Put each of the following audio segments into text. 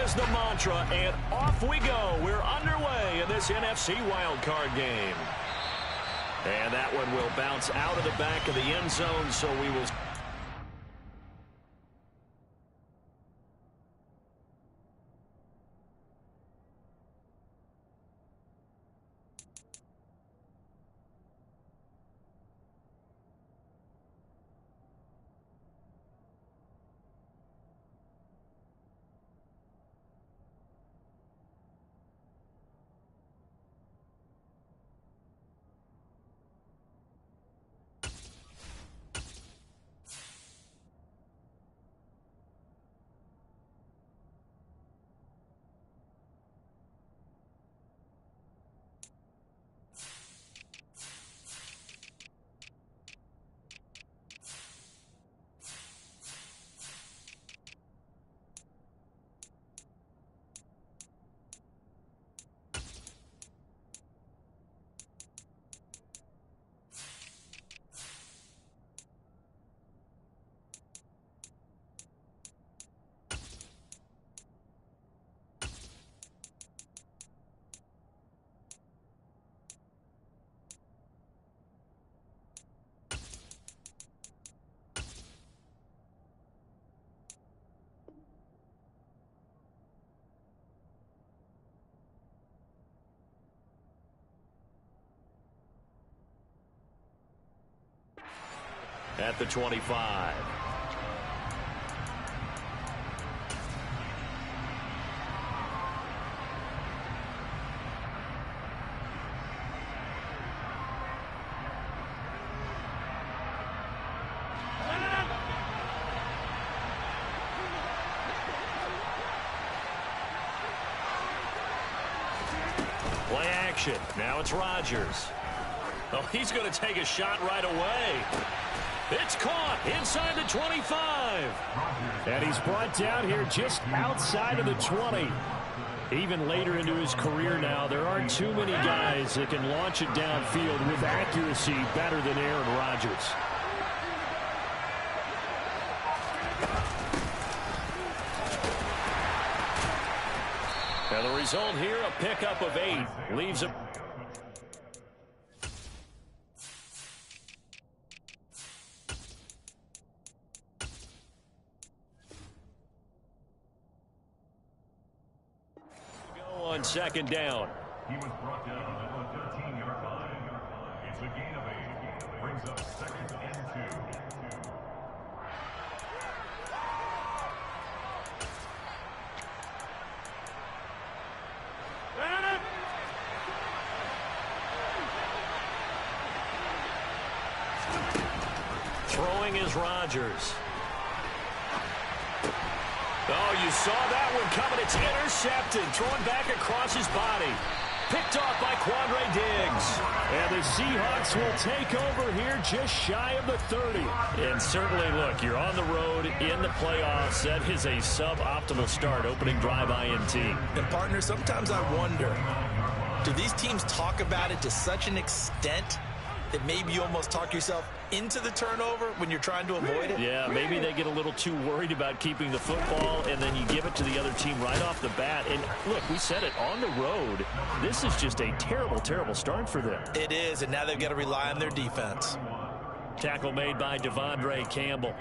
is the mantra, and off we go. We're underway in this NFC wildcard game. And that one will bounce out of the back of the end zone, so we will... At the 25. Play action. Now it's Rodgers. Oh, he's going to take a shot right away. It's caught inside the 25. And he's brought down here just outside of the 20. Even later into his career now, there aren't too many guys that can launch it downfield with accuracy better than Aaron Rodgers. And the result here, a pickup of 8. Leaves him. On second down. He was brought down at the 13-yard line. It's a gain of 8. Brings up 2nd and 2. Throwing is Rodgers. Oh, you saw that one coming. It's intercepted. Thrown back across his body. Picked off by Quandre Diggs. And the Seahawks will take over here just shy of the 30. And certainly, look, you're on the road in the playoffs. That is a suboptimal start, opening drive INT. And, partner, sometimes I wonder, do these teams talk about it to such an extent that maybe you almost talk yourself into the turnover when you're trying to avoid it? Yeah, maybe they get a little too worried about keeping the football, and then you give it to the other team right off the bat. And, look, we said it, on the road, this is just a terrible, terrible start for them. It is, and now they've got to rely on their defense. Tackle made by Devondre Campbell.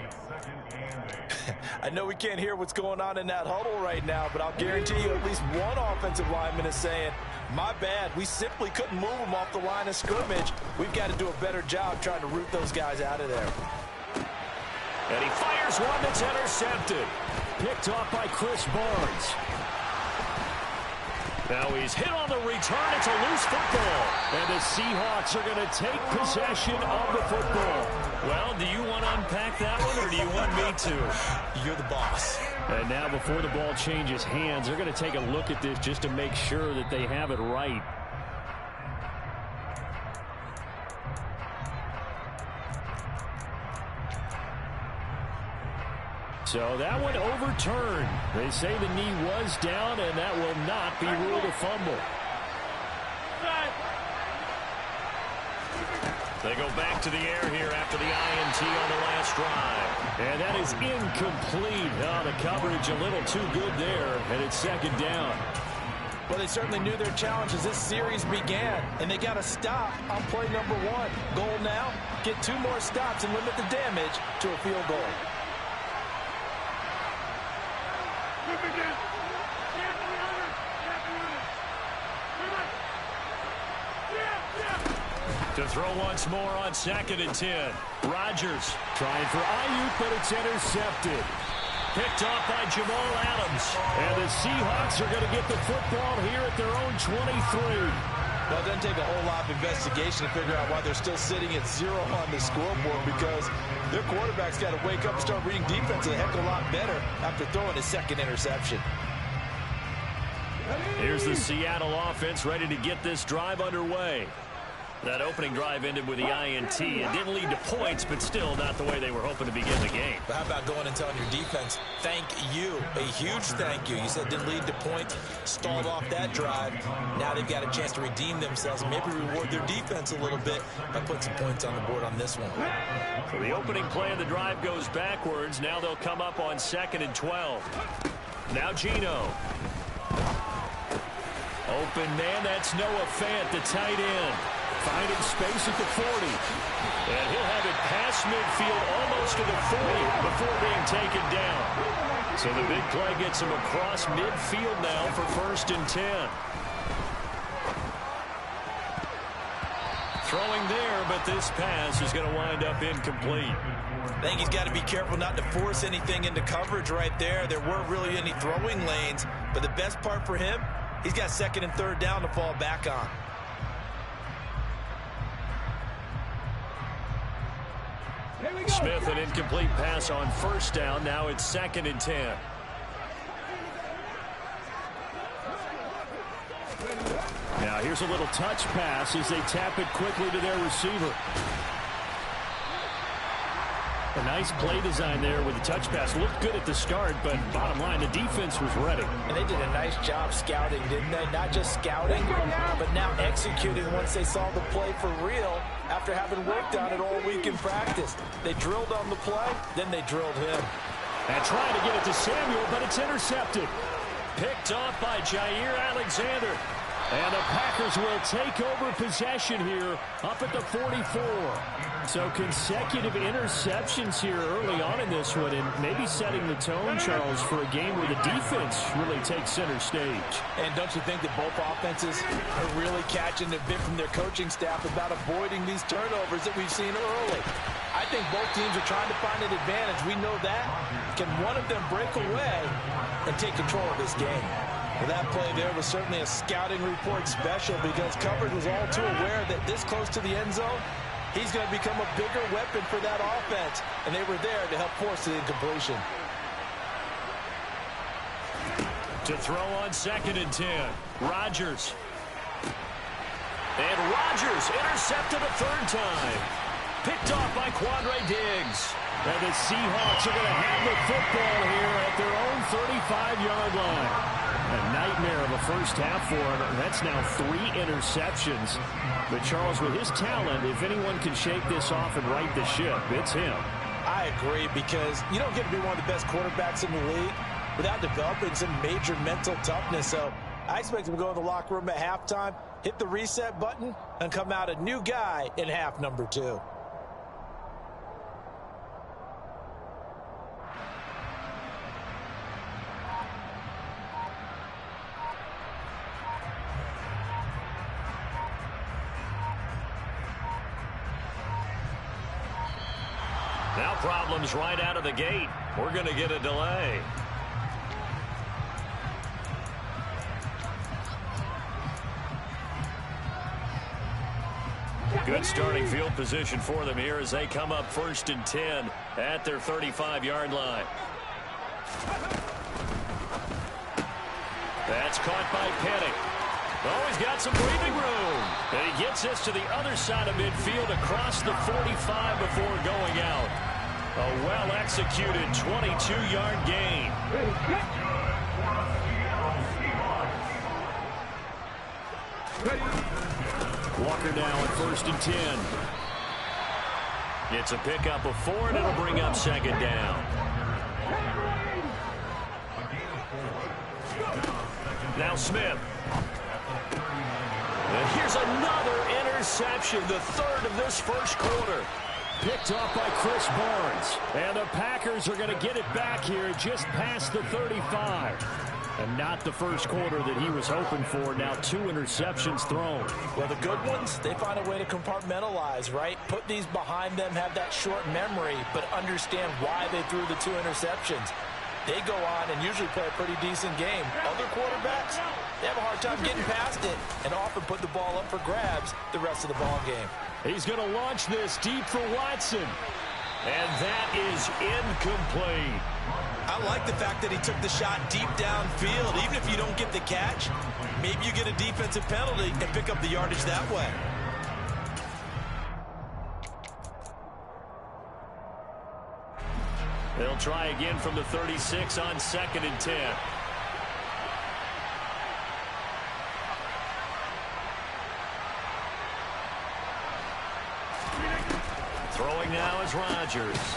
I know we can't hear what's going on in that huddle right now, but I'll guarantee you at least one offensive lineman is saying, my bad, we simply couldn't move them off the line of scrimmage. We've got to do a better job trying to root those guys out of there. And he fires one that's intercepted. Picked off by Chris Barnes. Now he's hit on the return. It's a loose football. And the Seahawks are going to take possession of the football. Well, do you want to unpack that one, or do you want me to? You're the boss. And now before the ball changes hands, they're going to take a look at this just to make sure that they have it right. So that one overturned. They say the knee was down, and that will not be ruled a fumble. They go back to the air here after the INT on the last drive. And that is incomplete. Oh, the coverage a little too good there, and it's second down. Well, they certainly knew their challenge as this series began, and they got to stop on play number 1. Goal now, get 2 more stops and limit the damage to a field goal. To throw once more on 2nd and 10. Rodgers trying for Ayuk, but it's intercepted. Picked off by Jamal Adams. And the Seahawks are going to get the football here at their own 23. Well, it doesn't take a whole lot of investigation to figure out why they're still sitting at 0 on the scoreboard, because their quarterback's got to wake up and start reading defense a heck of a lot better after throwing his 2nd interception. Here's the Seattle offense ready to get this drive underway. That opening drive ended with the INT. It didn't lead to points, but still not the way they were hoping to begin the game. But how about going and telling your defense, thank you, a huge thank you. You said it didn't lead to points, stalled off that drive. Now they've got a chance to redeem themselves and maybe reward their defense a little bit by putting some points on the board on this one. So the opening play of the drive goes backwards. Now they'll come up on 2nd and 12. Now Geno. Open man, that's Noah Fant, the tight end. Finding space at the 40. And he'll have it past midfield, almost to the 40 before being taken down. So the big play gets him across midfield now for 1st and 10. Throwing there, but this pass is going to wind up incomplete. I think he's got to be careful not to force anything into coverage right there. There weren't really any throwing lanes, but the best part for him, he's got 2nd and 3rd down to fall back on. Smith, an incomplete pass on 1st down. Now it's 2nd and 10. Now here's a little touch pass as they tap it quickly to their receiver. A nice play design there with the touch pass. Looked good at the start, but bottom line, the defense was ready. And they did a nice job scouting, didn't they? Not just scouting, but now executing once they saw the play for real after having worked on it all week in practice. They drilled on the play, then they drilled him. And trying to get it to Samuel, but it's intercepted. Picked off by Jair Alexander. And the Packers will take over possession here up at the 44. So consecutive interceptions here early on in this one, and maybe setting the tone, Charles, for a game where the defense really takes center stage. And don't you think that both offenses are really catching a bit from their coaching staff about avoiding these turnovers that we've seen early? I think both teams are trying to find an advantage. We know that. Can one of them break away and take control of this game? Well, that play there was certainly a scouting report special, because coverage was all too aware that this close to the end zone, he's going to become a bigger weapon for that offense, and they were there to help force the incompletion. To throw on 2nd and 10, Rodgers. And Rodgers intercepted a 3rd time. Picked off by Quandre Diggs. And the Seahawks are going to have the football here at their own 35-yard line. A nightmare of a first half for him. That's now 3 interceptions. But Charles, with his talent, if anyone can shake this off and right the ship, it's him. I agree, because you don't get to be one of the best quarterbacks in the league without developing some major mental toughness. So I expect him to go in the locker room at halftime, hit the reset button, and come out a new guy in half number 2. Now problems right out of the gate. We're going to get a delay. Good starting field position for them here as they come up 1st and 10 at their 35-yard line. That's caught by Penny. Oh, he's got some breathing room. And he gets this to the other side of midfield across the 45 before going out. A well-executed 22-yard gain. Walker now at 1st and 10. It's a pickup of 4, and it'll bring up second down. Now Smith. And here's another interception, the third of this first quarter. Picked off by Chris Barnes. And the Packers are going to get it back here just past the 35. And not the first quarter that he was hoping for. Now 2 interceptions thrown. Well, the good ones, they find a way to compartmentalize, right? Put these behind them, have that short memory, but understand why they threw the 2 interceptions. They go on and usually play a pretty decent game. Other quarterbacks, they have a hard time getting past it and often put the ball up for grabs the rest of the ball game. He's going to launch this deep for Watson. And that is incomplete. I like the fact that he took the shot deep downfield. Even if you don't get the catch, maybe you get a defensive penalty and pick up the yardage that way. They'll try again from the 36 on 2nd and 10. Throwing now is Rodgers.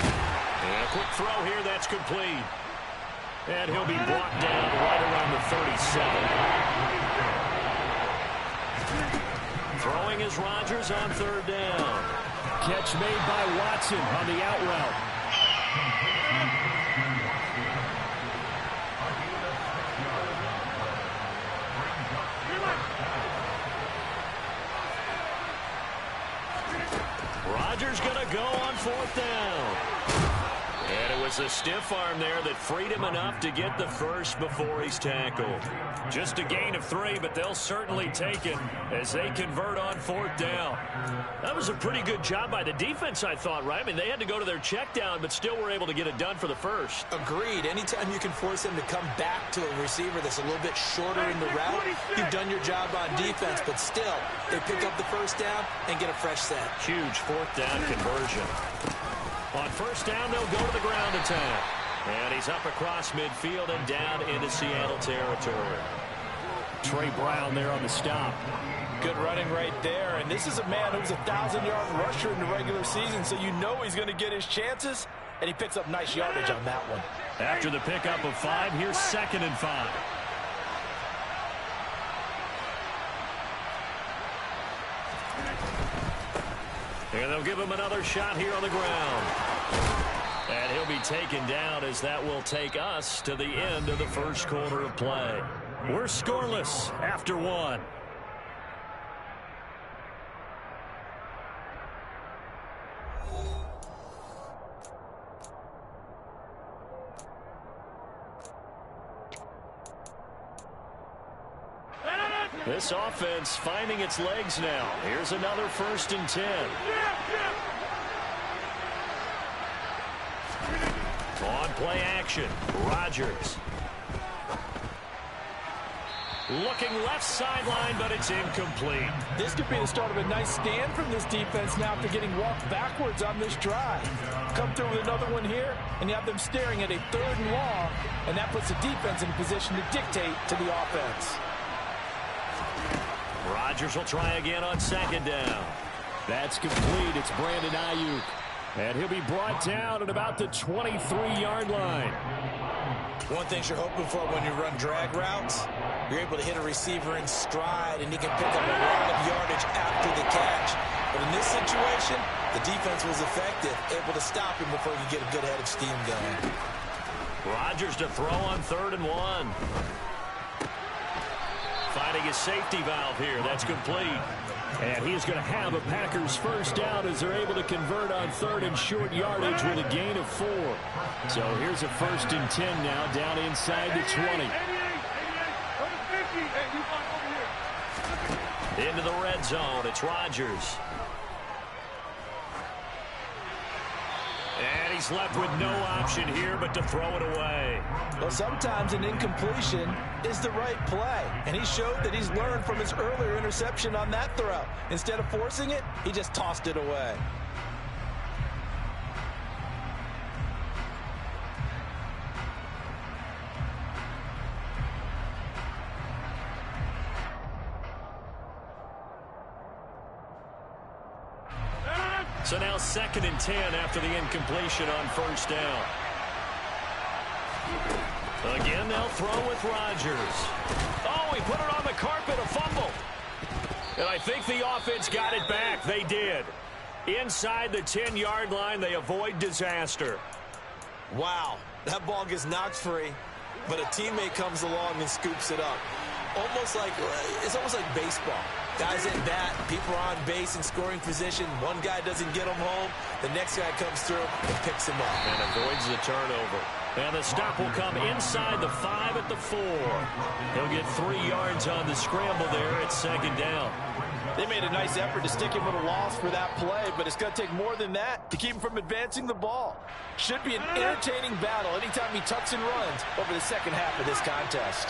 And a quick throw here, that's complete. And he'll be brought down right around the 37. Throwing is Rodgers on 3rd down. Catch made by Watson on the out route. Rodgers going to go on 4th down. And it was a stiff arm there that freed him enough to get the first before he's tackled. Just a gain of 3, but they'll certainly take it as they convert on 4th down. That was a pretty good job by the defense, I thought, right? I mean, they had to go to their check down, but still were able to get it done for the first. Agreed. Anytime you can force him to come back to a receiver that's a little bit shorter in the route, you've done your job on defense, but still, they pick up the first down and get a fresh set. Huge 4th down conversion. On 1st down, they'll go to the ground attack. And he's up across midfield and down into Seattle territory. Trey Brown there on the stop. Good running right there. And this is a man who's a 1,000-yard rusher in the regular season, so you know he's going to get his chances. And he picks up nice yardage on that one. After the pickup of 5, here's 2nd and 5. And they'll give him another shot here on the ground. And he'll be taken down as that will take us to the end of the first quarter of play. We're scoreless after 1. This offense finding its legs now. Here's another 1st and 10. On play action, Rodgers. Looking left sideline, but it's incomplete. This could be the start of a nice stand from this defense now after getting walked backwards on this drive. Come through with another one here, and you have them staring at a 3rd and long, and that puts the defense in a position to dictate to the offense. Rodgers will try again on 2nd down. That's complete. It's Brandon Ayuk. And he'll be brought down at about the 23-yard line. One thing you're hoping for when you run drag routes, you're able to hit a receiver in stride, and he can pick up a lot of yardage after the catch. But in this situation, the defense was effective, able to stop him before he could get a good head of steam going. Rodgers to throw on 3rd and 1. Finding his safety valve here. That's complete. And he's going to have a Packers first down as they're able to convert on 3rd and short yardage with a gain of 4. So here's a 1st and 10 now down inside the 20. Into the red zone. It's Rodgers. And he's left with no option here but to throw it away. Well, sometimes an incompletion is the right play. And he showed that he's learned from his earlier interception on that throw. Instead of forcing it, he just tossed it away. So now 2nd and 10 after the incompletion on first down. Again, they'll throw with Rodgers. Oh, he put it on the carpet, a fumble. And I think the offense got it back. They did. Inside the 10-yard line, they avoid disaster. Wow, that ball gets knocked free, but a teammate comes along and scoops it up. It's almost like baseball. Guys at bat, people are on base in scoring position. One guy doesn't get him home. The next guy comes through and picks him up. And avoids the turnover. And the stop will come inside the 5 at the 4. He'll get 3 yards on the scramble there at 2nd down. They made a nice effort to stick him with a loss for that play, but it's going to take more than that to keep him from advancing the ball. Should be an entertaining battle anytime he tucks and runs over the second half of this contest.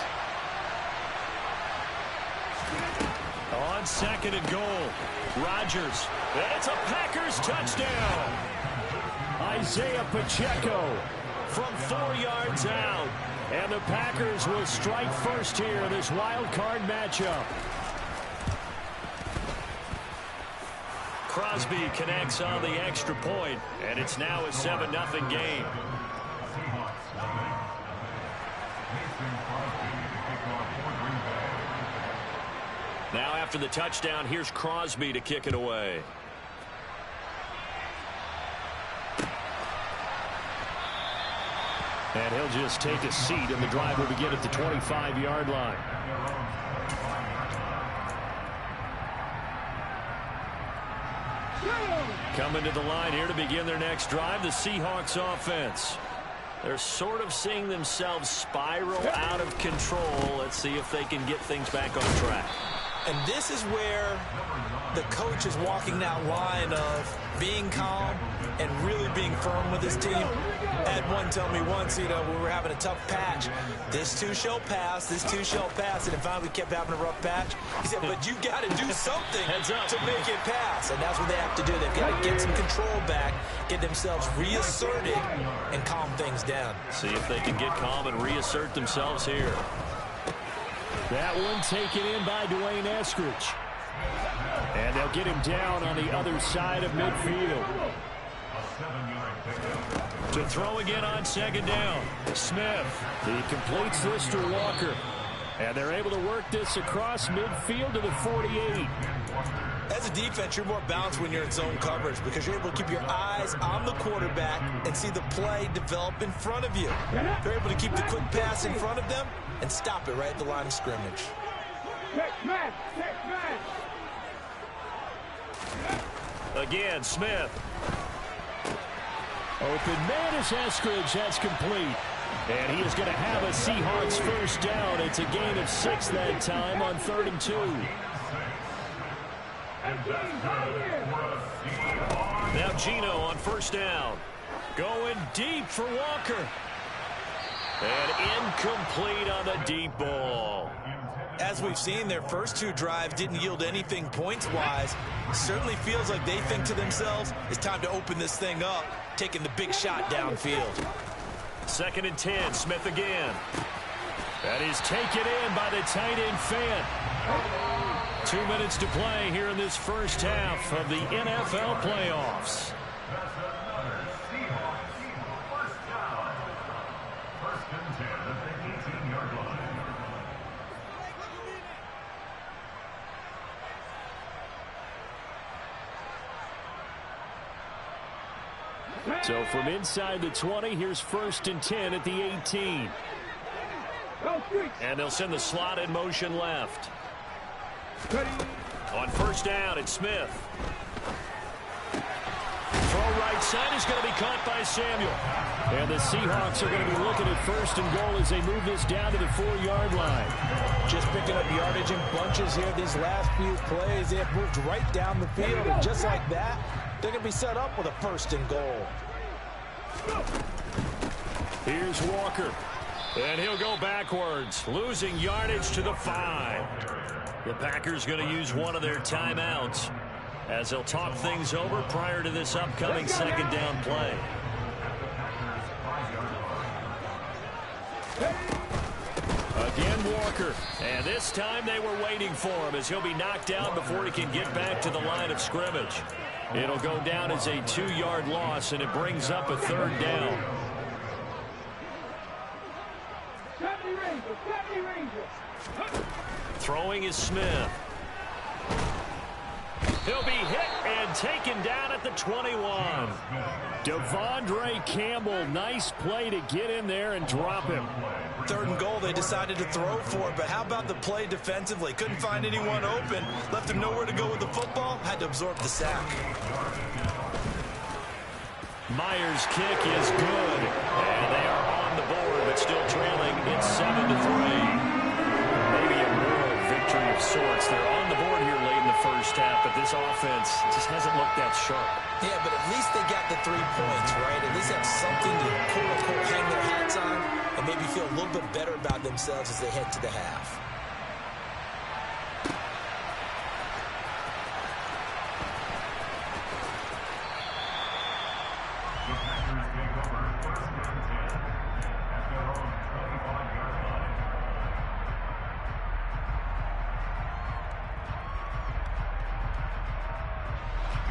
On 2nd and goal, Rodgers. And it's a Packers touchdown. Isaiah Pacheco from 4 yards out. And the Packers will strike first here in this wild card matchup. Crosby connects on the extra point, and it's now a 7-0 game. Now after the touchdown, here's Crosby to kick it away. And he'll just take a seat, and the drive will begin at the 25-yard line. Coming to the line here to begin their next drive, the Seahawks offense. They're sort of seeing themselves spiral out of control. Let's see if they can get things back on track. And this is where the coach is walking that line of being calm and really being firm with his team. Had one tell me once, we were having a tough patch. This too shall pass, this too shall pass. And finally we kept having a rough patch. He said, but you got to do something to make it pass. And that's what they have to do. They've got to get some control back, get themselves reasserted, and calm things down. See if they can get calm and reassert themselves here. That one taken in by Dwayne Eskridge. And they'll get him down on the other side of midfield. To throw again on 2nd down, Smith. He completes this to Walker. And they're able to work this across midfield to the 48. As a defense, you're more balanced when you're in zone coverage because you're able to keep your eyes on the quarterback and see the play develop in front of you. You're able to keep the quick pass in front of them and stop it right at the line of scrimmage. Again, Smith. Open man is Eskridge. That's complete. And he is going to have a Seahawks first down. It's a gain of 6 that time on 3rd and 2. Now Gino on first down. Going deep for Walker. And incomplete on the deep ball. As we've seen, their first 2 drives didn't yield anything points-wise. Certainly feels like they think to themselves, it's time to open this thing up, taking the big shot downfield. 2nd and 10, Smith again. That is taken in by the tight end Fant. 2 minutes to play here in this first half of the NFL playoffs. So from inside the 20, here's 1st and 10 at the 18. And they'll send the slot in motion left. On first down, it's Smith. Throw right side is going to be caught by Samuel. And the Seahawks are going to be looking at 1st and goal as they move this down to the 4-yard line. Just picking up yardage in bunches here. These last few plays, they have moved right down the field. And just like that, they're going to be set up with a 1st and goal. Here's Walker. And he'll go backwards, losing yardage to the 5. The Packers going to use one of their timeouts as they'll talk things over prior to this upcoming 2nd down play. Again, Walker. And this time they were waiting for him as he'll be knocked out before he can get back to the line of scrimmage. It'll go down as a 2-yard loss, and it brings up a 3rd down. Throwing is Smith. He'll be hit and taken down at the 21. Devondre Campbell, nice play to get in there and drop him. 3rd and goal, they decided to throw for it, but how about the play defensively? Couldn't find anyone open, left him nowhere to go with the football, had to absorb the sack. Myers' kick is good, and they are on the board, but still trailing. It's 7-3. Maybe a moral victory of sorts. They're on the board here late in the first half, but this offense just hasn't looked that sharp. Yeah, but at least they got the 3 points, right? At least have something to quote-unquote hang their hats on and maybe feel a little bit better about themselves as they head to the half.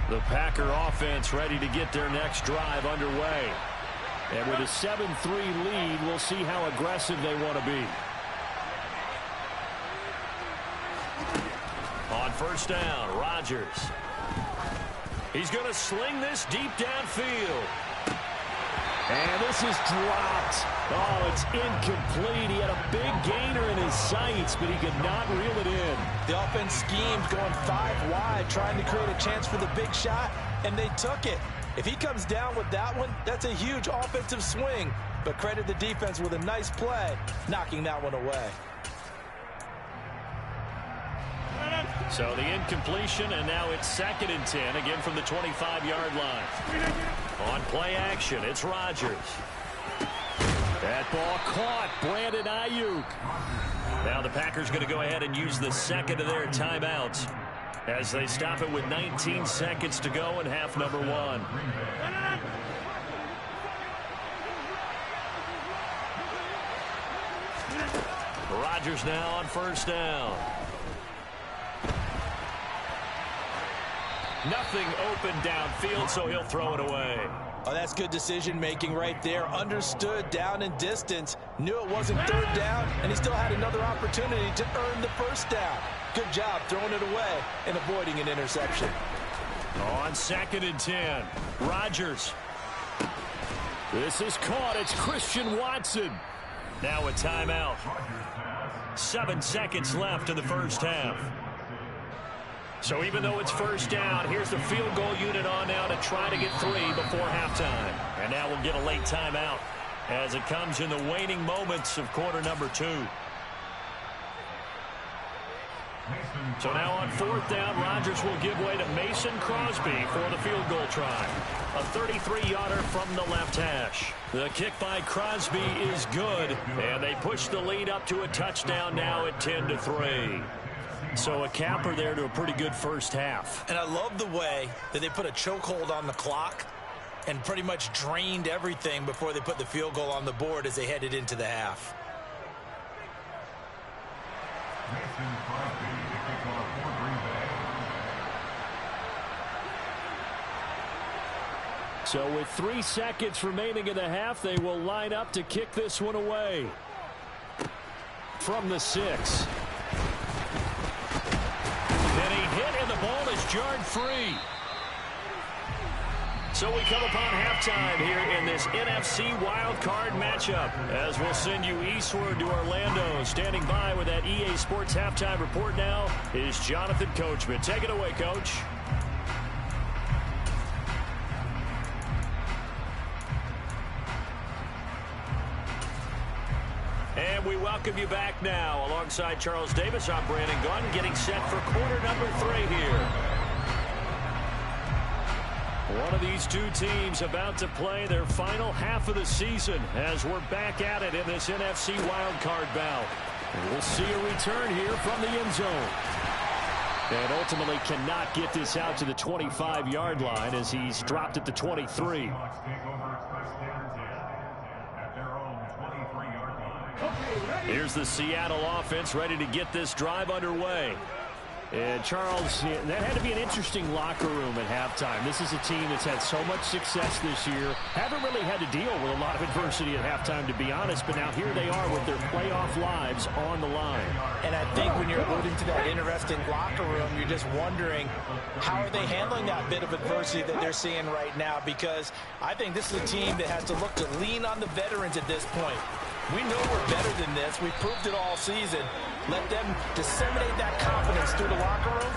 The Packer offense ready to get their next drive underway. And with a 7-3 lead, we'll see how aggressive they want to be. On 1st down, Rodgers. He's going to sling this deep downfield. And this is dropped. Oh, it's incomplete. He had a big gainer in his sights, but he could not reel it in. The offense schemed, going 5 wide, trying to create a chance for the big shot, and they took it. If he comes down with that one, that's a huge offensive swing. But credit the defense with a nice play, knocking that one away. So the incompletion, and now it's 2nd and 10, again from the 25-yard line. On play action, it's Rodgers. That ball caught. Brandon Ayuk. Now the Packers going to go ahead and use the 2nd of their timeouts as they stop it with 19 seconds to go in half number 1. Rodgers now on 1st down. Nothing open downfield, so he'll throw it away. Oh, that's good decision-making right there. Understood down and distance. Knew it wasn't 3rd down, and he still had another opportunity to earn the 1st down. Good job throwing it away and avoiding an interception. On 2nd and 10, Rodgers. This is caught. It's Christian Watson. Now a timeout. 7 seconds left in the first half. So even though it's 1st down, here's the field goal unit on now to try to get 3 before halftime. And now we'll get a late timeout as it comes in the waning moments of quarter number 2. So now on 4th down, Rodgers will give way to Mason Crosby for the field goal try. A 33-yarder from the left hash. The kick by Crosby is good, and they push the lead up to a touchdown now at 10-3. So a capper there to a pretty good first half. And I love the way that they put a chokehold on the clock and pretty much drained everything before they put the field goal on the board as they headed into the half. So with 3 seconds remaining in the half, they will line up to kick this one away. From the 6. Then he hit, and the ball is jarred free. So we come upon halftime here in this NFC wildcard matchup, as we'll send you eastward to Orlando. Standing by with that EA Sports halftime report now is Jonathan Coachman. Take it away, Coach. And we welcome you back now. Alongside Charles Davis, I'm Brandon Gunn, getting set for quarter number 3 here. One of these two teams about to play their final half of the season as we're back at it in this NFC wildcard bout. And we'll see a return here from the end zone. And ultimately cannot get this out to the 25-yard line as he's dropped at the 23. Here's the Seattle offense ready to get this drive underway. And Charles, that had to be an interesting locker room at halftime. This is a team that's had so much success this year. Haven't really had to deal with a lot of adversity at halftime, to be honest. But now here they are with their playoff lives on the line. And I think when you're alluding to that interesting locker room, you're just wondering how are they handling that bit of adversity that they're seeing right now? Because I think this is a team that has to look to lean on the veterans at this point. We know we're better than this. We've proved it all season. Let them disseminate that confidence through the locker room.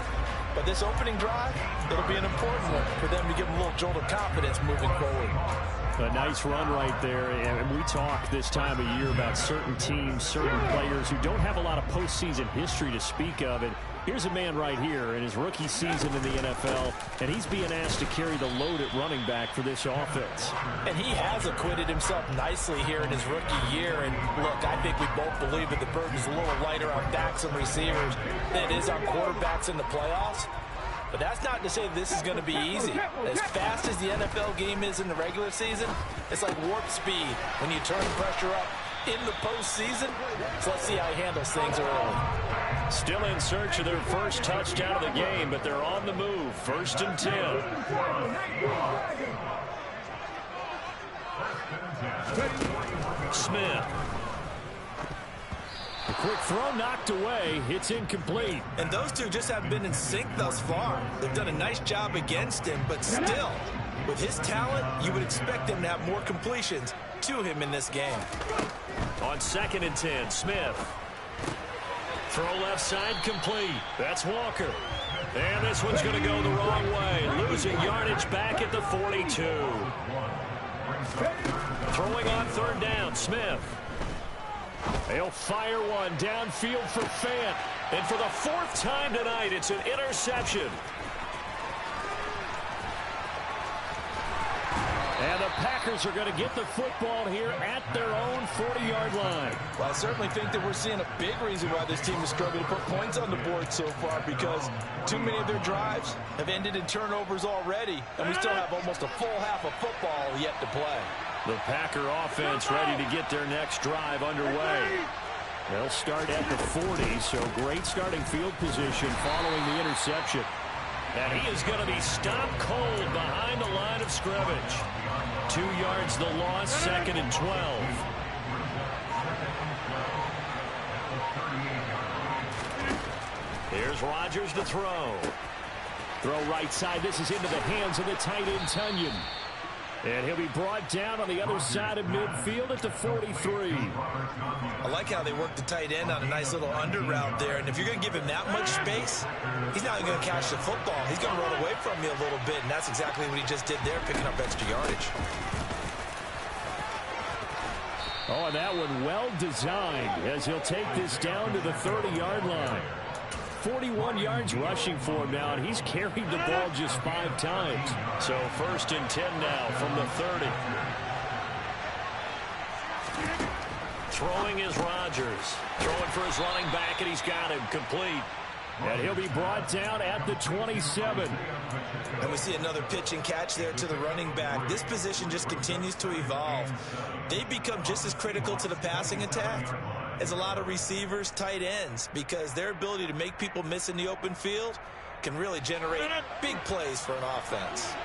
But this opening drive, it'll be an important one for them to give them a little jolt of confidence moving forward. A nice run right there. And we talk this time of year about certain teams, certain players who don't have a lot of postseason history to speak of. And here's a man right here in his rookie season in the NFL, and he's being asked to carry the load at running back for this offense. And he has acquitted himself nicely here in his rookie year. And look, I think we both believe that the burden's a little lighter on backs and receivers than it is on quarterbacks in the playoffs. But that's not to say that this is going to be easy. As fast as the NFL game is in the regular season, it's like warp speed when you turn pressure up in the postseason. So let's see how he handles things early. Still in search of their first touchdown of the game, but they're on the move. 1st and 10. Smith. The quick throw knocked away. It's incomplete. And those two just haven't been in sync thus far. They've done a nice job against him, but still, with his talent, you would expect them to have more completions to him in this game. On 2nd and 10, Smith. Throw left side complete. That's Walker. And this one's going to go the wrong way. Losing yardage back at the 42. Throwing on 3rd down, Smith. They'll fire one downfield for Fant. And for the 4th time tonight, it's an interception. And the Packers are going to get the football here at their own 40-yard line. Well, I certainly think that we're seeing a big reason why this team is struggling to put points on the board so far, because too many of their drives have ended in turnovers already, and we still have almost a full half of football yet to play. The Packer offense ready to get their next drive underway. They'll start at the 40, so great starting field position following the interception. And he is going to be stopped cold behind the line of scrimmage. 2 yards the loss, 2nd and 12. Here's Rodgers to throw. Throw right side. This is into the hands of the tight end, Tunyon. And he'll be brought down on the other side of midfield at the 43. I like how they work the tight end on a nice little under route there. And if you're going to give him that much space, he's not going to catch the football. He's going to run away from you a little bit, and that's exactly what he just did there, picking up extra yardage. Oh, and that one well designed as he'll take this down to the 30-yard line. 41 yards rushing for him now, and he's carried the ball just 5 times. So 1st and 10 now from the 30. Throwing is Rodgers. Throwing for his running back, and he's got him complete. And he'll be brought down at the 27. And we see another pitch and catch there to the running back. This position just continues to evolve. They become just as critical to the passing attack as a lot of receivers, tight ends, because their ability to make people miss in the open field can really generate big plays for an offense.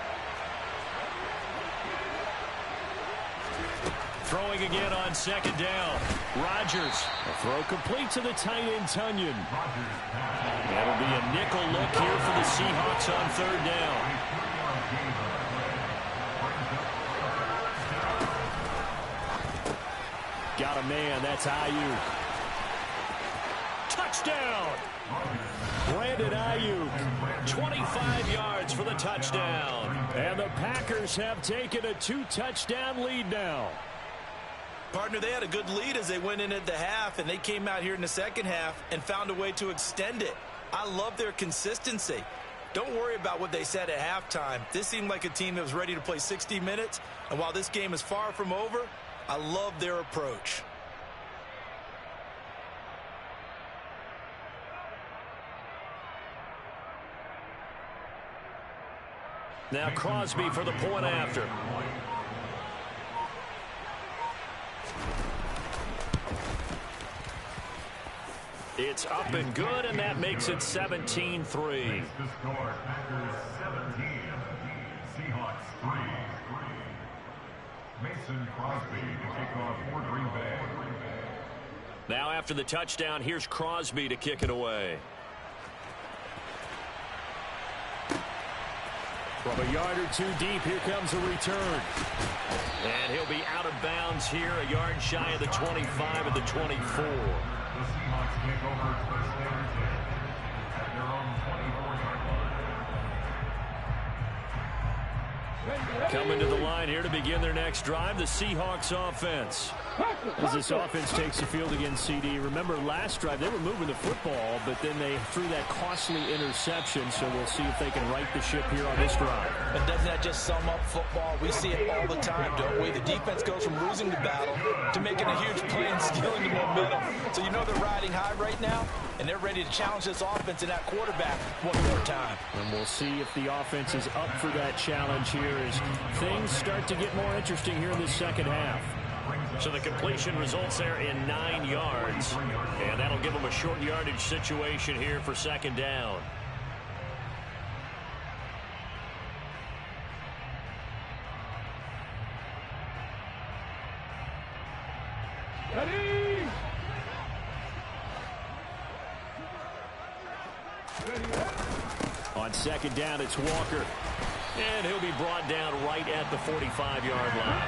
Throwing again on 2nd down. Rodgers. A throw complete to the tight end, Tunyon. That'll be a nickel look here for the Seahawks on 3rd down. Got a man. That's Ayuk. Touchdown. Brandon Ayuk. 25 yards for the touchdown. And the Packers have taken a 2-touchdown lead now. Partner, they had a good lead as they went in at the half, and they came out here in the second half and found a way to extend it. I love their consistency. Don't worry about what they said at halftime. This seemed like a team that was ready to play 60 minutes, and while this game is far from over, I love their approach. Now Crosby for the point after. It's up and good, and that makes it 17-3. The score, Packers 17, Seahawks 3. Mason Crosby to kick off for Green Bay. Now after the touchdown, here's Crosby to kick it away. From a yard or two deep, here comes a return. And he'll be out of bounds here, a yard shy of the 25 of the 24. The Seahawks take over first down 10 at their own 24-yard line. Coming to the line here to begin their next drive, the Seahawks offense. As this offense takes the field against CD, remember last drive they were moving the football, but then they threw that costly interception, so we'll see if they can right the ship here on this drive. And doesn't that just sum up football? We see it all the time, don't we? The defense goes from losing the battle to making a huge play and stealing the momentum. So you know they're riding high right now, and they're ready to challenge this offense and that quarterback one more time. And we'll see if the offense is up for that challenge here as things start to get more interesting here in the second half. So the completion results there in 9 yards. And that'll give them a short yardage situation here for second down. Ready? On second down, it's Walker. And he'll be brought down right at the 45-yard line.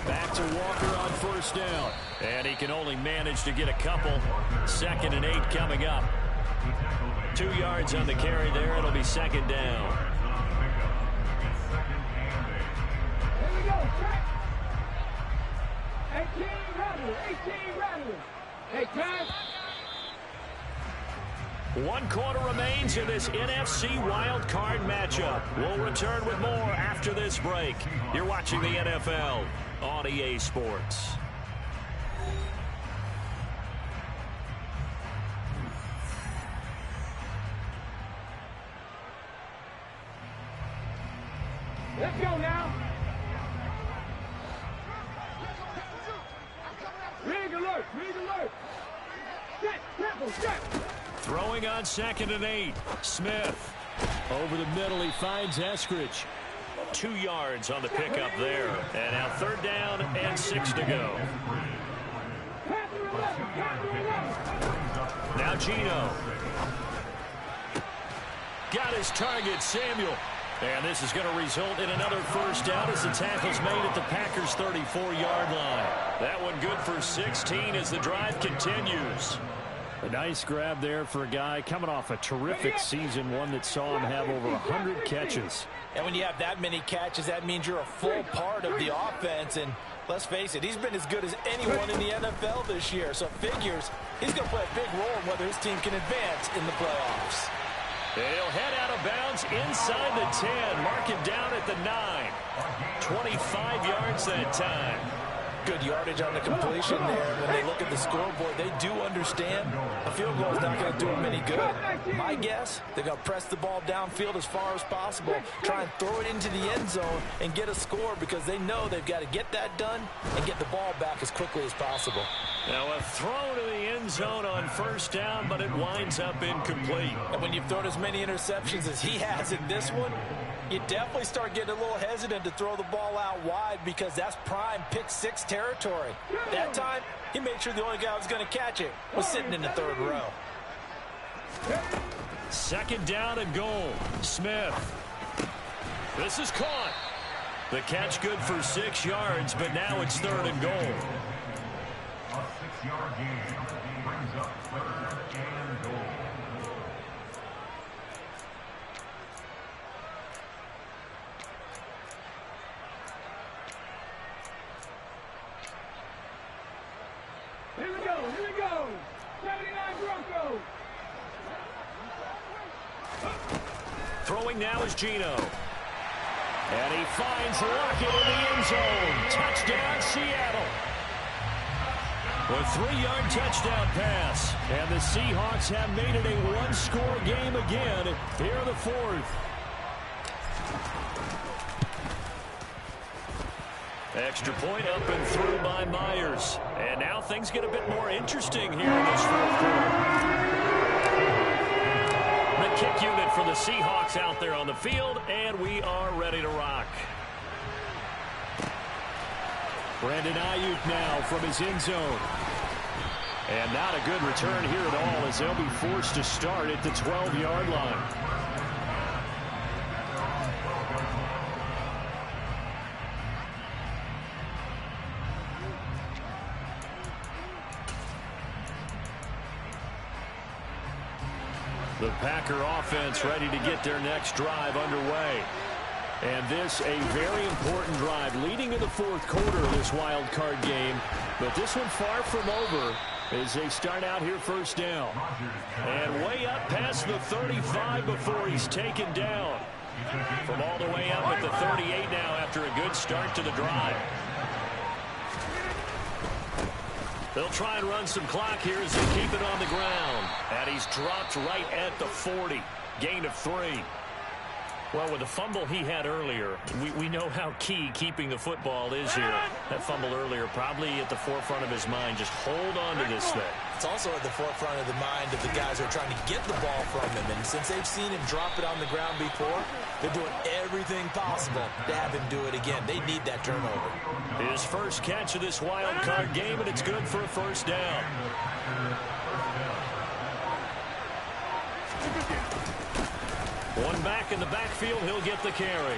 Back to Walker on first down. And he can only manage to get a couple. 2nd and 8 coming up. 2 yards on the carry there. It'll be second down. Here we go, check. 18 runners. Hey, time. 1 quarter remains in this NFC Wild Card matchup. We'll return with more after this break. You're watching the NFL on EA Sports. Let's go now. Rig alert. Set, triple, set. Throwing on 2nd and 8. Smith. Over the middle, he finds Eskridge. 2 yards on the pickup there. And now 3rd down and 6 to go. Now Gino. Got his target, Samuel. And this is going to result in another first down as the tackle's made at the Packers' 34-yard line. That one good for 16 as the drive continues. A nice grab there for a guy coming off a terrific season, one that saw him have over 100 catches. And when you have that many catches, that means you're a full part of the offense. And let's face it, he's been as good as anyone in the NFL this year. So it figures he's going to play a big role in whether his team can advance in the playoffs. He'll head out of bounds inside the 10. Mark him down at the 9. 25 yards that time. Good yardage on the completion there. When they look at the scoreboard, they do understand a field goal is not going to do them any good. My guess, they're going to press the ball downfield as far as possible, try and throw it into the end zone and get a score because they know they've got to get that done and get the ball back as quickly as possible. Now a throw to the end zone on first down, but it winds up incomplete. And when you've thrown as many interceptions as he has in this one, you definitely start getting a little hesitant to throw the ball out wide because that's prime pick 6 territory. That time, he made sure the only guy who was going to catch it was sitting in the 3rd row. 2nd down and goal. Smith. This is caught. The catch good for 6 yards, but now it's 3rd and goal. A 6-yard gain brings up 3rd and goal. Here we go. 79 Broncos. Throwing now is Gino. And he finds Lockett in the end zone. Touchdown, Seattle. A 3-yard touchdown pass. And the Seahawks have made it a one-score game again here in the 4th. Extra point up and through by Myers. And now things get a bit more interesting here in this fourth quarter. The kick unit for the Seahawks out there on the field, and we are ready to rock. Brandon Ayuk now from his end zone. And not a good return here at all as they'll be forced to start at the 12-yard line. The Packer offense ready to get their next drive underway. And this a very important drive leading to the fourth quarter of this wild card game. But this one far from over as they start out here first down. And way up past the 35 before he's taken down. From all the way up at the 38 now after a good start to the drive. They'll try and run some clock here as they keep it on the ground. And he's dropped right at the 40. Gain of 3. Well, with the fumble he had earlier, we know how key keeping the football is here. That fumble earlier probably at the forefront of his mind. Just hold on to this thing. It's also at the forefront of the mind of the guys who are trying to get the ball from him. And since they've seen him drop it on the ground before, they're doing everything possible to have him do it again. They need that turnover. His first catch of this wild card game, and it's good for a first down. One back in the backfield, he'll get the carry.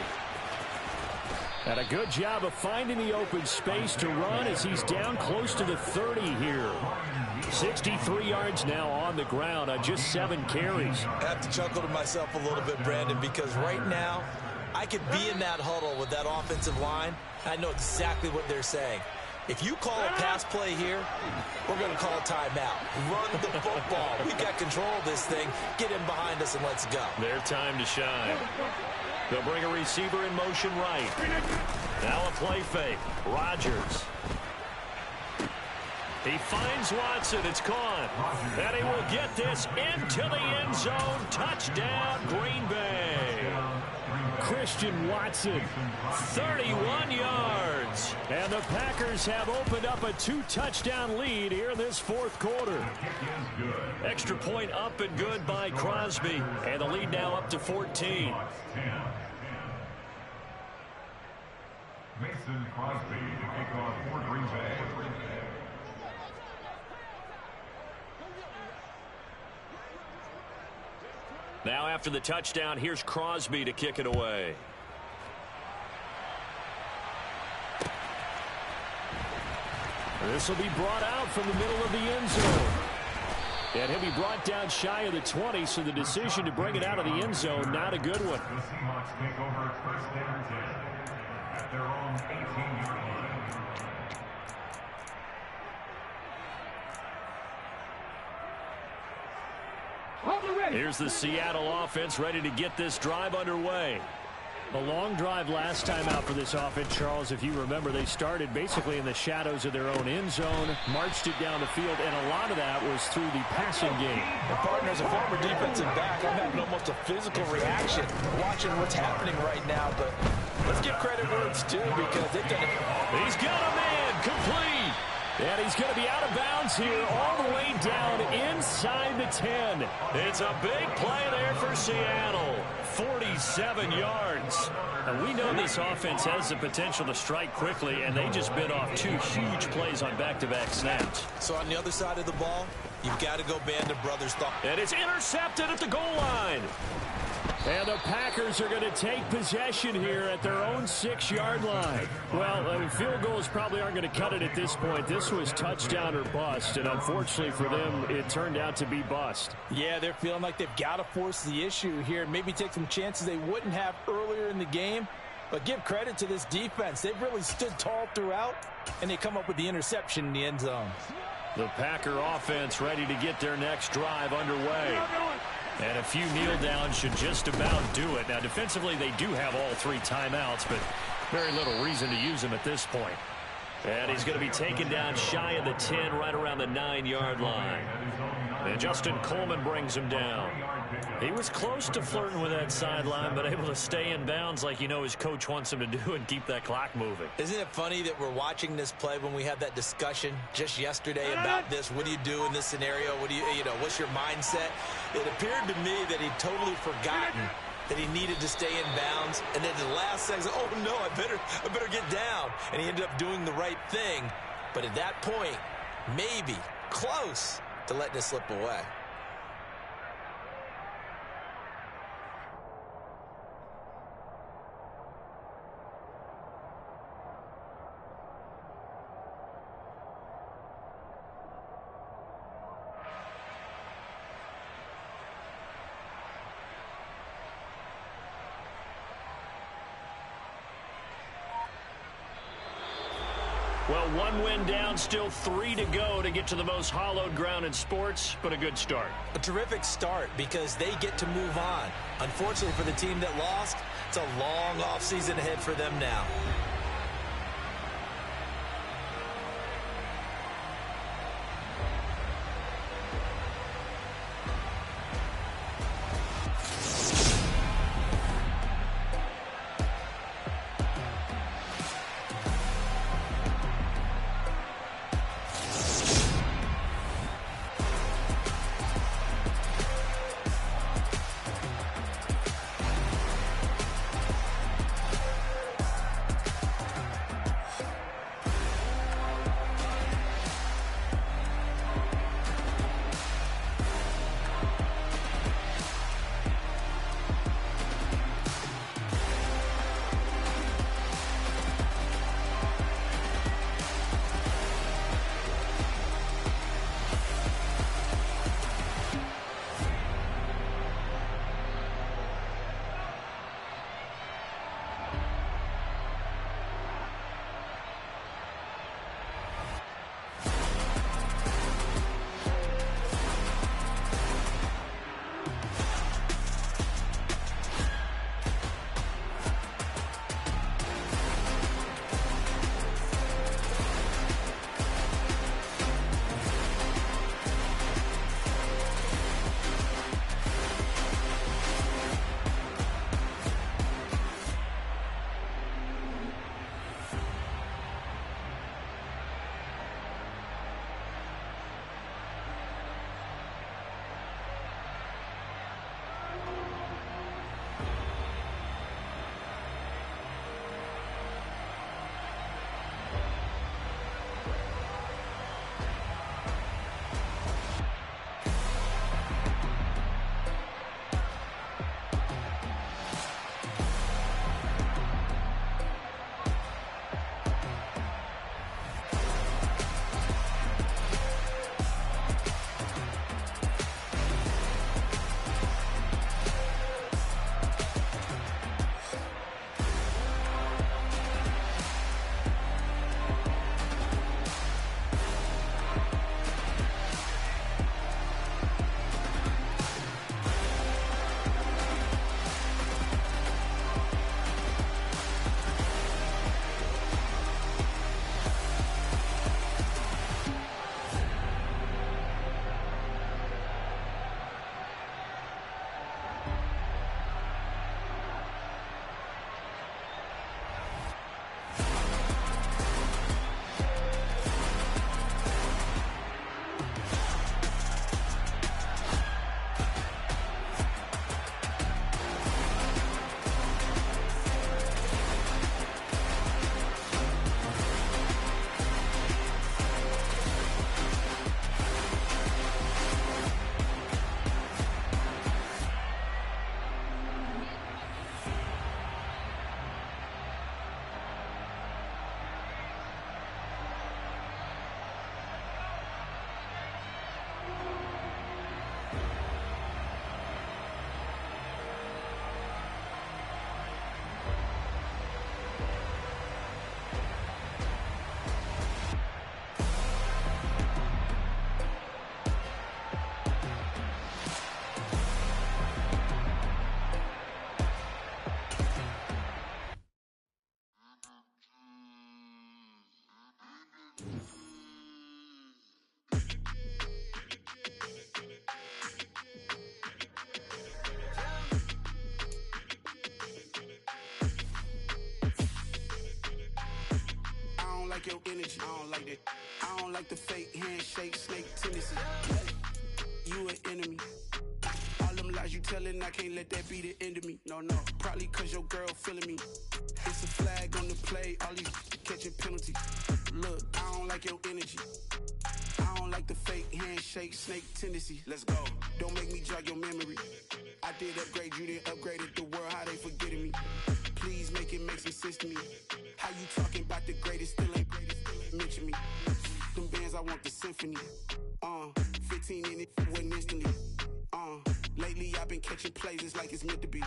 And a good job of finding the open space to run as he's down close to the 30 here. 63 yards now on the ground on just 7 carries. I have to chuckle to myself a little bit, Brandon, because right now I could be in that huddle with that offensive line. I know exactly what they're saying. If you call a pass play here, we're going to call a timeout. Run the football. We got control of this thing. Get him behind us and let's go. Their time to shine. They'll bring a receiver in motion right. Now a play fake. Rodgers. He finds Watson. It's caught. And he will get this into the end zone. Touchdown, Green Bay. Christian Watson. 31 yards. And the Packers have opened up a 2-touchdown lead here in this fourth quarter. Extra point up and good by Crosby. And the lead now up to 14. Mason Crosby to kick off for Green Bay. Now after the touchdown, here's Crosby to kick it away. This will be brought out from the middle of the end zone. And he'll be brought down shy of the 20, so the decision to bring it out of the end zone, not a good one. The Seahawks take over first down 10 at their own 18-yard line. Here's the Seattle offense ready to get this drive underway. A long drive last time out for this offense, Charles. If you remember, they started basically in the shadows of their own end zone, marched it down the field, and a lot of that was through the passing game. And partner, as a former defensive back, I'm having almost a physical reaction watching what's happening right now. But let's give credit where it's due because they've done it. He's got a man complete. And he's going to be out of bounds here all the way down inside the 10. It's a big play there for Seattle. 47 yards. And we know this offense has the potential to strike quickly, and they just bit off 2 huge plays on back-to-back snaps. So on the other side of the ball, you've got to go Band of Brothers. And it's intercepted at the goal line. And the Packers are going to take possession here at their own 6-yard line. Well, field goals probably aren't going to cut it at this point. This was touchdown or bust, and unfortunately for them, it turned out to be bust. Yeah, they're feeling like they've got to force the issue here. Maybe take some chances they wouldn't have earlier in the game. But give credit to this defense. They've really stood tall throughout, and they come up with the interception in the end zone. The Packer offense ready to get their next drive underway. And a few kneel downs should just about do it. Now, defensively, they do have all 3 timeouts, but very little reason to use them at this point. And he's going to be taken down shy of the 10, right around the 9-yard line. And Justin Coleman brings him down. He was close to flirting with that sideline, but able to stay in bounds like you know his coach wants him to do and keep that clock moving. Isn't it funny that we're watching this play when we had that discussion just yesterday about this? What do you do in this scenario? What do you know, what's your mindset? It appeared to me that he'd totally forgotten that he needed to stay in bounds. And then the last second, oh no, I better get down. And he ended up doing the right thing. But at that point, maybe close to letting it slip away. Well, one win down, still 3 to go to get to the most hallowed ground in sports, but a good start. A terrific start because they get to move on. Unfortunately for the team that lost, it's a long offseason ahead for them now. your energy. I don't like that. I don't like the fake handshake, snake tendency. You an enemy. All them lies you telling, I can't let that be the end of me. No, probably cause your girl feeling me. It's a flag on the play, all these catching penalties. Look, I don't like your energy. I don't like the fake handshake, snake tendency. Let's go. Don't make me jog your memory. I did upgrade, you didn't upgrade it. The world, how they forgetting me. Please make it make some sense to me. How you talking about the greatest, still ain't mention me. Them bands, I want the symphony. 15 in it, wasn't instantly. Lately I've been catching plays, it's like it's meant to be.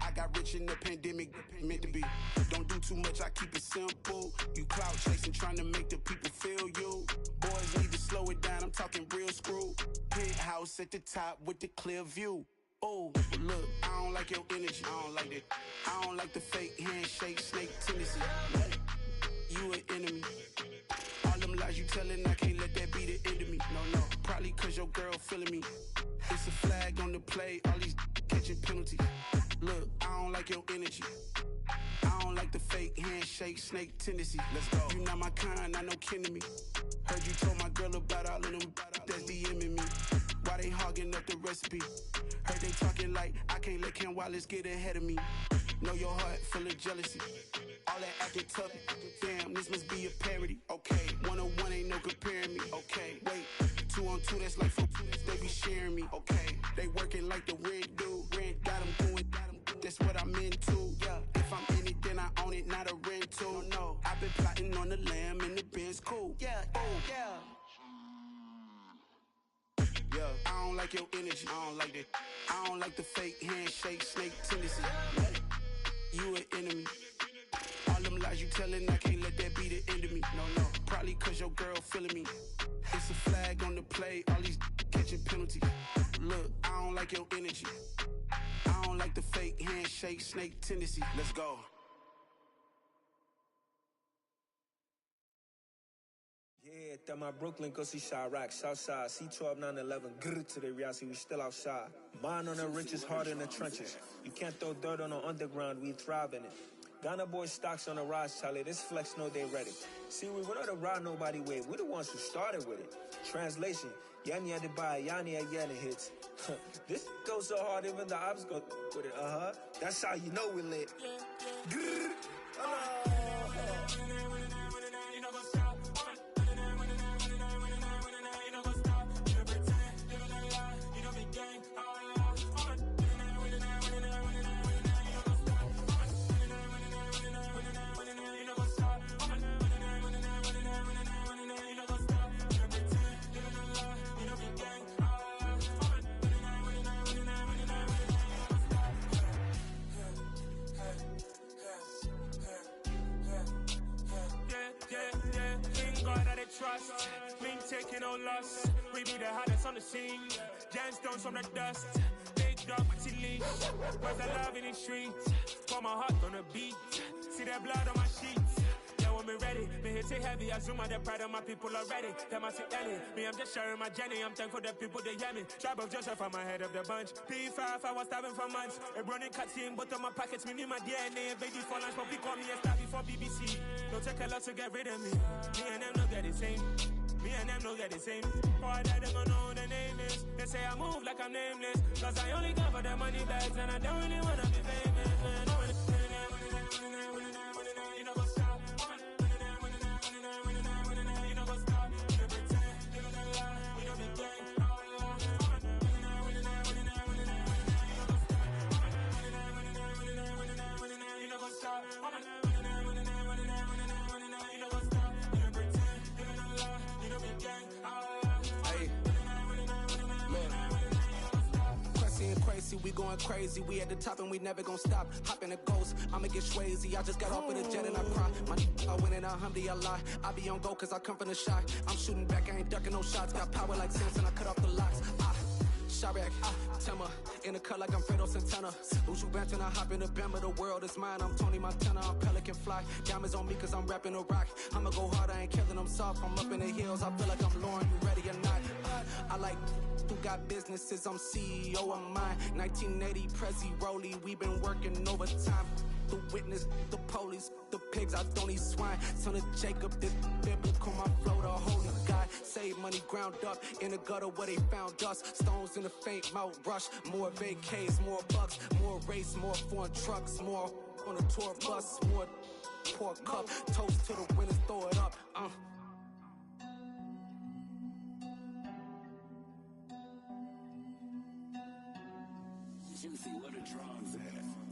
I got rich in the pandemic, meant to be. Don't do too much, I keep it simple. You clout chasing, trying to make the people feel you. Boys need to slow it down, I'm talking real screw. Penthouse at the top with the clear view. Oh, look, I don't like your energy, I don't like that. I don't like the fake handshake, snake tendency. You an enemy. All them lies you telling, I can't let that be the end of me. No, probably cause your girl feeling me. It's a flag on the play, all these catching penalties. Look, I don't like your energy. I don't like the fake handshake, snake tendency. Let's go. You not my kind, I know kin to me. Heard you told my girl about all of them, that's DMing me. Why they hogging up the recipe? Heard they talking like, I can't let Ken Wallace get ahead of me. Know your heart full of jealousy. All that acting tough, damn, this must be a parody. Okay, 1-on-1 ain't no comparing me. Okay, wait, 2-on-2, that's like 4, they be sharing me. Okay, they working like the rent dude. Rent got them doing, that's what I'm into. Yeah, if I'm in it, then I own it, not a rental. No, I've been plotting on the lamb and the Benz cool. Yeah, oh, yeah. Yeah, I don't like your energy, I don't like that. I don't like the fake handshake, snake tendency. You an enemy. All them lies you telling, I can't let that be the end of me. No, probably cause your girl feeling me. It's a flag on the play, all these catching penalties. Look, I don't like your energy. I don't like the fake handshake, snake tendency. Let's go. Yeah, that my Brooklyn, go see Chirac, Southside, C12, 911, grr to the reality, we still outside. Mine on the riches, hard in the trenches. You can't throw dirt on the underground, we thrive in it. Ghana boys stocks on the rise, Charlie, this flex know they ready. See, we went on the ride nobody wave, we the ones who started with it. Translation, Yani had to buy, Yani had Yana hits. This goes so hard, even the ops go with it, That's how you know we lit. Grr, trust, we ain't taking no loss. We be the hottest on the scene. Gemstones from the dust. Big dog, pretty leash. Where's the love in the streets? Pour my heart on the beat. See that blood on my sheets. Yeah, when me ready, me hit it heavy. I zoom out the pride of my people already. Them I see Ellie. Me, I'm just sharing my journey. I'm thankful the people they hear me. Tribe of Joseph, I'm ahead of the bunch. P5, I was starving for months. A running cut in both of my pockets. Me need my DNA. Baby for lunch, but we call me a star before BBC. Don't take a lot to get rid of me. Me and them don't get the same. Me and them don't get the same. Boy, that them don't know who the name is. They say I move like I'm nameless. Cause I only come for the money bags and I don't really wanna be famous, man. You know what's up? You know what's up? You know pretend, you know the lie, you know the game. You know what's up? Crazy, we going crazy. We at the top and we never gonna stop. Hop in a ghost, I'ma get swayzy. I just got off with a jet and I cry. My I win in a Humvee, I lie. I be on go cause I come from the shot. I'm shooting back, I ain't ducking no shots. Got power like Samson, I cut off the locks. Chirac, Tema, in the cut like I'm Fredo Santana. Uju Banton, I hop in the Bama, the world is mine. I'm Tony Montana, I'm Pelican Fly. Diamonds on me cause I'm rapping a rock. I'ma go hard, I ain't killing them soft. I'm up in the hills, I feel like I'm Lauren, you ready or not? I like who got businesses, I'm CEO of mine. 1980 Prezi Rolly, we been working overtime. the witness, the police, the pigs, I don't eat swine. Son of Jacob, this biblical, my flow, the holy God. Save money ground up in the gutter where they found us. Stones in the faint mouth rush. More vacays, more bucks, more race, more foreign trucks, more on a tour bus, more pour cup. Toast to the winners, throw it up. Juicy, what a drums at.